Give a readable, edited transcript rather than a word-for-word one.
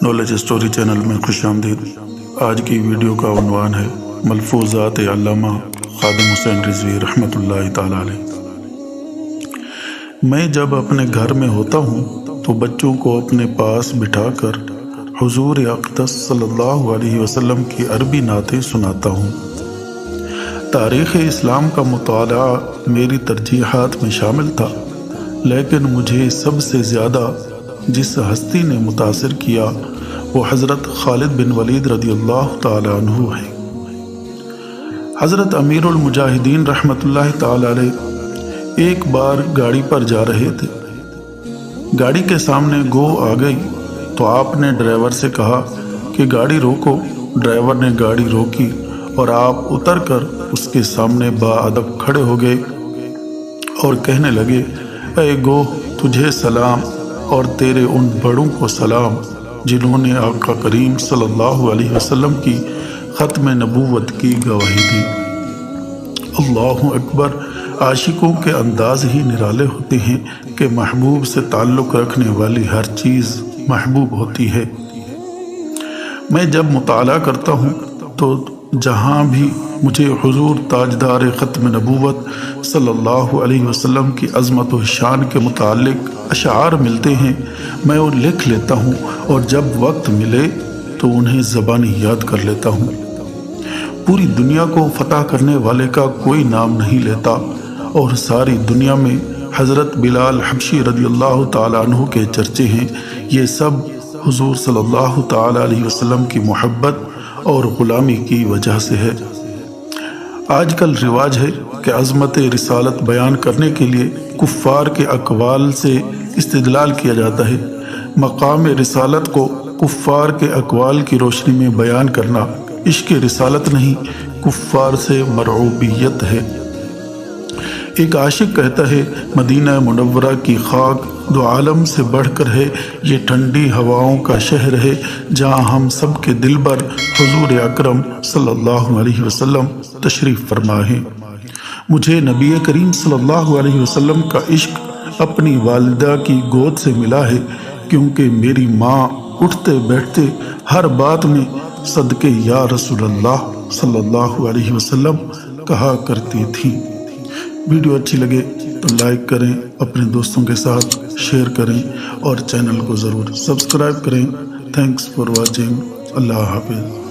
Knowledge story channel میں خوش آمدید۔ آج کی ویڈیو کا عنوان ہے ملفوظات علامہ خادم حسین رضوی رحمۃ اللہ تعالی علیہ۔ میں جب اپنے گھر میں ہوتا ہوں تو بچوں کو اپنے پاس بٹھا کر حضور اقدس صلی اللہ علیہ وسلم کی عربی نعتیں سناتا ہوں۔ تاریخ اسلام کا مطالعہ میری ترجیحات میں شامل تھا، لیکن مجھے سب سے زیادہ جس ہستی نے متاثر کیا وہ حضرت خالد بن ولید رضی اللہ تعالی عنہ ہے۔ حضرت امیر المجاہدین رحمۃ اللہ تعالی علیہ ایک بار گاڑی پر جا رہے تھے۔ گاڑی کے سامنے گو آ گئی تو آپ نے ڈرائیور سے کہا کہ گاڑی روکو۔ ڈرائیور نے گاڑی روکی اور آپ اتر کر اس کے سامنے باادب کھڑے ہو گئے اور کہنے لگے، اے گو، تجھے سلام اور تیرے ان بڑوں کو سلام جنہوں نے آقا کریم صلی اللہ علیہ وسلم کی ختم نبوت کی گواہی دی۔ اللہ اکبر۔ عاشقوں کے انداز ہی نرالے ہوتے ہیں کہ محبوب سے تعلق رکھنے والی ہر چیز محبوب ہوتی ہے۔ میں جب مطالعہ کرتا ہوں تو جہاں بھی مجھے حضور تاجدار ختم نبوت صلی اللہ علیہ وسلم کی عظمت و شان کے متعلق اشعار ملتے ہیں، میں وہ لکھ لیتا ہوں اور جب وقت ملے تو انہیں زبانی یاد کر لیتا ہوں۔ پوری دنیا کو فتح کرنے والے کا کوئی نام نہیں لیتا، اور ساری دنیا میں حضرت بلال حبشی رضی اللہ تعالی عنہ کے چرچے ہیں۔ یہ سب حضور صلی اللہ تعالی علیہ وسلم کی محبت اور غلامی کی وجہ سے ہے۔ آج کل رواج ہے کہ عظمت رسالت بیان کرنے کے لیے کفار کے اقوال سے استدلال کیا جاتا ہے۔ مقام رسالت کو کفار کے اقوال کی روشنی میں بیان کرنا عشق رسالت نہیں، کفار سے مرعوبیت ہے۔ ایک عاشق کہتا ہے، مدینہ منورہ کی خاک دو عالم سے بڑھ کر ہے، یہ ٹھنڈی ہواؤں کا شہر ہے جہاں ہم سب کے دلبر حضور اکرم صلی اللہ علیہ وسلم تشریف فرما ہے۔ مجھے نبی کریم صلی اللہ علیہ وسلم کا عشق اپنی والدہ کی گود سے ملا ہے، کیونکہ میری ماں اٹھتے بیٹھتے ہر بات میں صدقے یا رسول اللہ صلی اللہ علیہ وسلم کہا کرتی تھی۔ ویڈیو اچھی لگے تو لائک کریں، اپنے دوستوں کے ساتھ شیئر کریں اور چینل کو ضرور سبسکرائب کریں۔ Thanks for watching. اللہ حافظ۔